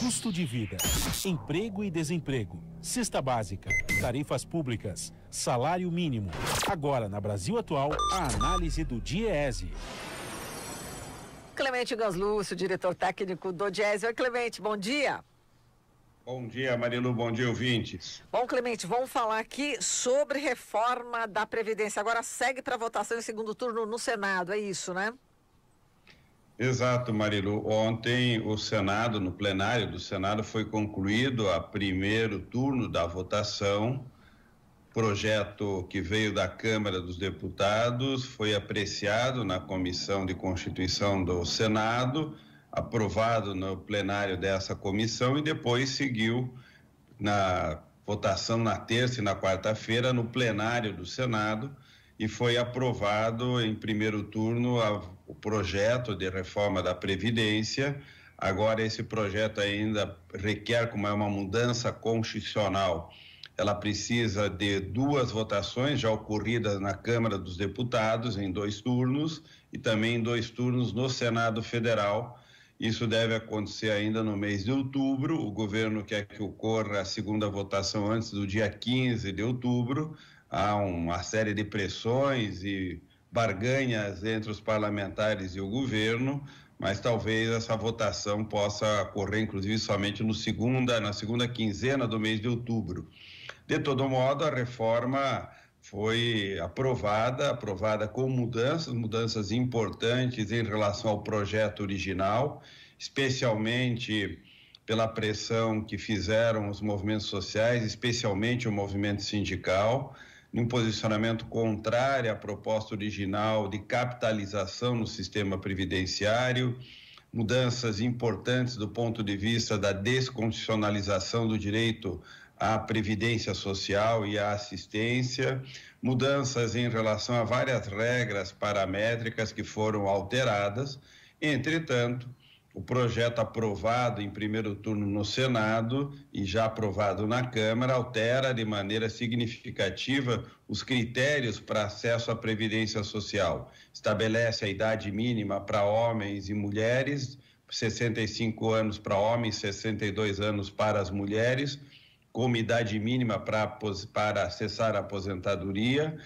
Custo de vida, emprego e desemprego, cesta básica, tarifas públicas, salário mínimo. Agora, na Brasil Atual, a análise do DIEESE. Clemente Ganslúcio, diretor técnico do DIEESE. Oi, Clemente, bom dia. Bom dia, Marilu, bom dia, ouvintes. Bom, Clemente, vamos falar aqui sobre reforma da Previdência. Agora segue para votação em segundo turno no Senado, é isso, né? Exato, Marilu. Ontem o Senado, no plenário do Senado, foi concluído a primeiro turno da votação. Projeto que veio da Câmara dos Deputados foi apreciado na Comissão de Constituição do Senado, aprovado no plenário dessa comissão e depois seguiu na votação na terça e na quarta-feira no plenário do Senado e foi aprovado em primeiro turno o projeto de reforma da Previdência. Agora esse projeto ainda requer, como é uma mudança constitucional, ela precisa de 2 votações já ocorridas na Câmara dos Deputados em 2 turnos e também em 2 turnos no Senado Federal. Isso deve acontecer ainda no mês de outubro. O governo quer que ocorra a segunda votação antes do dia 15 de outubro. Há uma série de pressões e barganhas entre os parlamentares e o governo, mas talvez essa votação possa ocorrer, inclusive, somente na segunda quinzena do mês de outubro. De todo modo, a reforma foi aprovada com mudanças importantes em relação ao projeto original, especialmente pela pressão que fizeram os movimentos sociais, especialmente o movimento sindical, num posicionamento contrário à proposta original de capitalização no sistema previdenciário, mudanças importantes do ponto de vista da desconstitucionalização do direito à previdência social e à assistência, mudanças em relação a várias regras paramétricas que foram alteradas. Entretanto, o projeto aprovado em primeiro turno no Senado e já aprovado na Câmara altera de maneira significativa os critérios para acesso à Previdência Social. Estabelece a idade mínima para homens e mulheres, 65 anos para homens, 62 anos para as mulheres, como idade mínima para acessar a aposentadoria.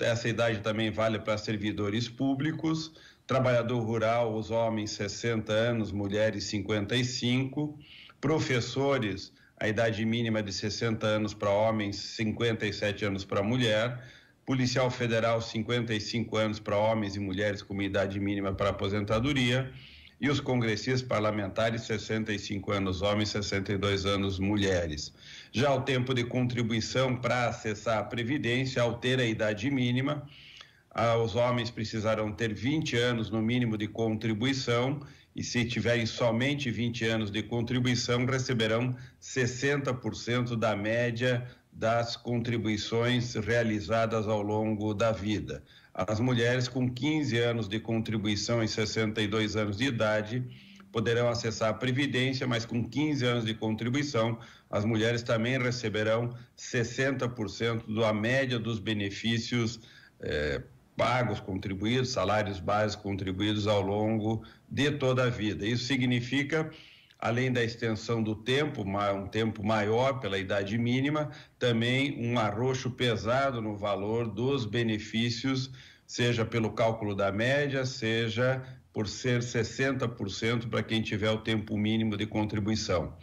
Essa idade também vale para servidores públicos. Trabalhador rural, os homens 60 anos, mulheres 55, professores, a idade mínima de 60 anos para homens, 57 anos para mulher, policial federal 55 anos para homens e mulheres com idade mínima para aposentadoria, e os congressistas parlamentares 65 anos homens, 62 anos mulheres. Já o tempo de contribuição para acessar a Previdência altera a idade mínima. Os homens precisarão ter 20 anos no mínimo de contribuição e se tiverem somente 20 anos de contribuição receberão 60% da média das contribuições realizadas ao longo da vida. As mulheres com 15 anos de contribuição e 62 anos de idade poderão acessar a Previdência, mas com 15 anos de contribuição, as mulheres também receberão 60% da média dos benefícios pagos, contribuídos, salários básicos contribuídos ao longo de toda a vida. Isso significa, além da extensão do tempo, um tempo maior pela idade mínima, também um arroxo pesado no valor dos benefícios, seja pelo cálculo da média, seja por ser 60% para quem tiver o tempo mínimo de contribuição.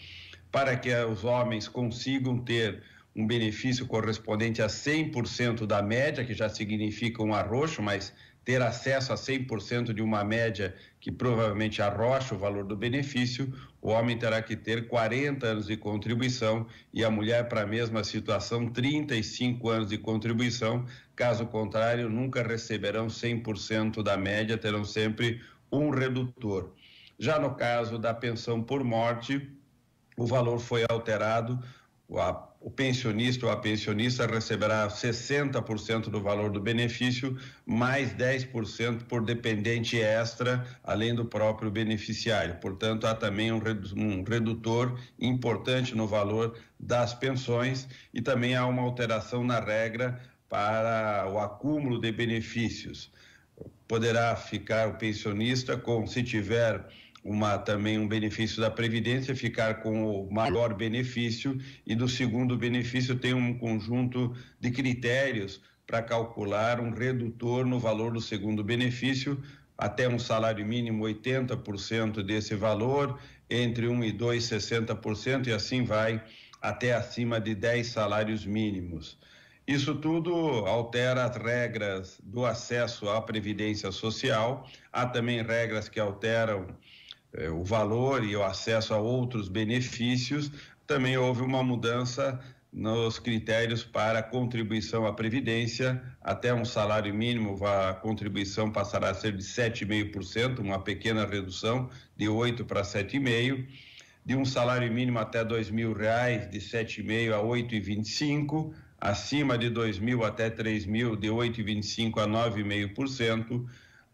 Para que os homens consigam ter um benefício correspondente a 100% da média, que já significa um arroxo, mas ter acesso a 100% de uma média que provavelmente arrocha o valor do benefício, o homem terá que ter 40 anos de contribuição e a mulher, para a mesma situação, 35 anos de contribuição. Caso contrário, nunca receberão 100% da média, terão sempre um redutor. Já no caso da pensão por morte, o valor foi alterado. O pensionista ou a pensionista receberá 60% do valor do benefício, mais 10% por dependente extra, além do próprio beneficiário. Portanto, há também um redutor importante no valor das pensões e também há uma alteração na regra para o acúmulo de benefícios. Poderá ficar o pensionista se tiver também um benefício da Previdência, ficar com o maior benefício, e do segundo benefício tem um conjunto de critérios para calcular um redutor no valor do segundo benefício, até um salário mínimo 80% desse valor, entre 1 e 2, 60%, e assim vai até acima de 10 salários mínimos. Isso tudo altera as regras do acesso à Previdência Social. Há também regras que alteram o valor e o acesso a outros benefícios. Também houve uma mudança nos critérios para contribuição à Previdência. Até um salário mínimo, a contribuição passará a ser de 7,5%, uma pequena redução de 8% para 7,5%. De um salário mínimo até R$2.000, de 7,5% a 8,25%. Acima de 2.000 até 3.000, de 8,25% a 9,5%.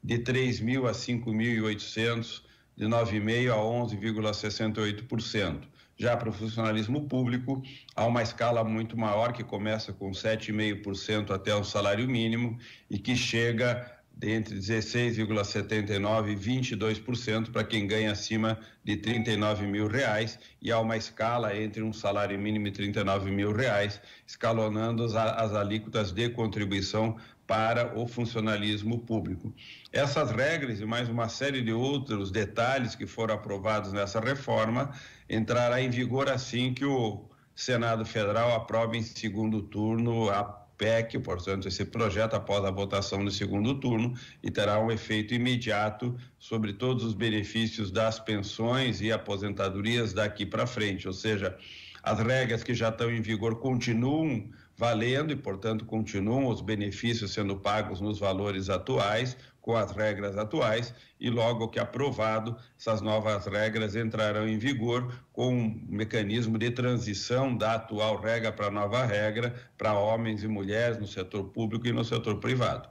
De 3.000 a 5.800, de 9,5% a 11,68%. Já para o funcionalismo público, há uma escala muito maior, que começa com 7,5% até o salário mínimo e que chega de entre 16,79% e 22% para quem ganha acima de R$39 mil, e há uma escala entre um salário mínimo e R$39 mil, escalonando as alíquotas de contribuição para o funcionalismo público. Essas regras e mais uma série de outros detalhes que foram aprovados nessa reforma entrará em vigor assim que o Senado Federal aprove em segundo turno a PEC, portanto, esse projeto após a votação do segundo turno, e terá um efeito imediato sobre todos os benefícios das pensões e aposentadorias daqui para frente, ou seja, as regras que já estão em vigor continuam valendo e, portanto, continuam os benefícios sendo pagos nos valores atuais, com as regras atuais, e logo que aprovado, essas novas regras entrarão em vigor com um mecanismo de transição da atual regra para a nova regra para homens e mulheres no setor público e no setor privado.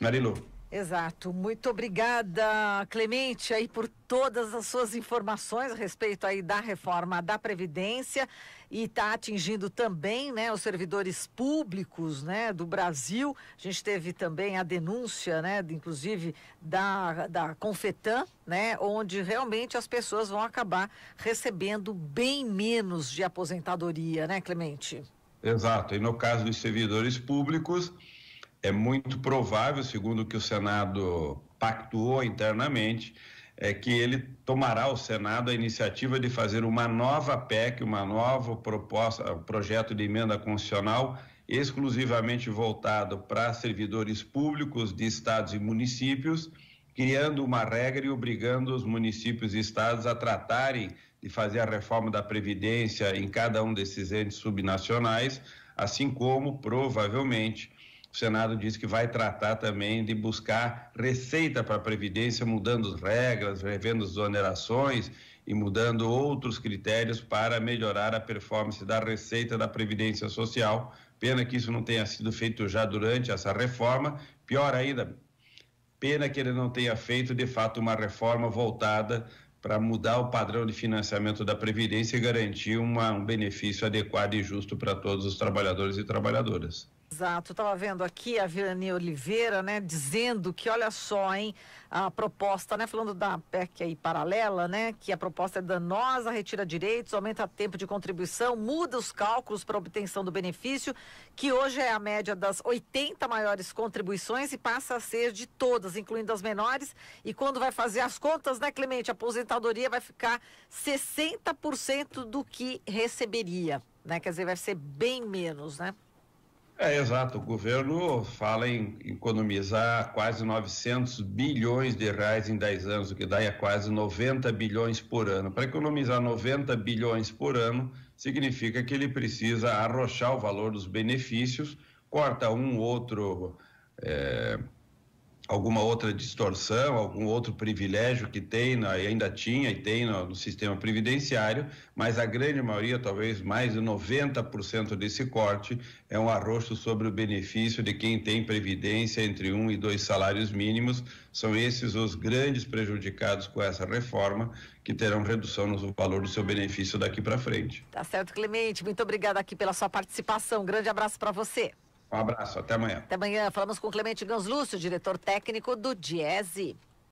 Marilu. Exato. Muito obrigada, Clemente, aí por todas as suas informações a respeito aí da reforma da Previdência, e está atingindo também, né, os servidores públicos, né, do Brasil. A gente teve também a denúncia, né, inclusive da Confetam, né, onde realmente as pessoas vão acabar recebendo bem menos de aposentadoria, né, Clemente? Exato. E no caso dos servidores públicos, é muito provável, segundo o que o Senado pactuou internamente, é que ele tomará, o Senado, a iniciativa de fazer uma nova PEC, uma nova proposta, projeto de emenda constitucional exclusivamente voltado para servidores públicos de estados e municípios, criando uma regra e obrigando os municípios e estados a tratarem de fazer a reforma da Previdência em cada um desses entes subnacionais, assim como, provavelmente, o Senado diz que vai tratar também de buscar receita para a Previdência, mudando as regras, revendo as exonerações e mudando outros critérios para melhorar a performance da receita da Previdência Social. Pena que isso não tenha sido feito já durante essa reforma. Pior ainda, pena que ele não tenha feito, de fato, uma reforma voltada para mudar o padrão de financiamento da Previdência e garantir um benefício adequado e justo para todos os trabalhadores e trabalhadoras. Exato, estava vendo aqui a Vilani Oliveira, né, dizendo que, olha só, hein, a proposta, né, falando da PEC aí paralela, né, que a proposta é danosa, retira direitos, aumenta tempo de contribuição, muda os cálculos para obtenção do benefício, que hoje é a média das 80 maiores contribuições e passa a ser de todas, incluindo as menores, e quando vai fazer as contas, né, Clemente, a aposentadoria vai ficar 60% do que receberia, né, quer dizer, vai ser bem menos, né? Exato. O governo fala em economizar quase 900 bilhões de reais em 10 anos, o que dá quase 90 bilhões por ano. Para economizar 90 bilhões por ano, significa que ele precisa arrochar o valor dos benefícios, corta alguma outra distorção, algum outro privilégio que tem, ainda tinha e tem no sistema previdenciário, mas a grande maioria, talvez mais de 90% desse corte, é um arrocho sobre o benefício de quem tem previdência entre 1 e 2 salários mínimos. São esses os grandes prejudicados com essa reforma, que terão redução no valor do seu benefício daqui para frente. Tá certo, Clemente. Muito obrigada aqui pela sua participação. Grande abraço para você. Um abraço, até amanhã. Até amanhã. Falamos com Clemente Ganslúcio, diretor técnico do Diese.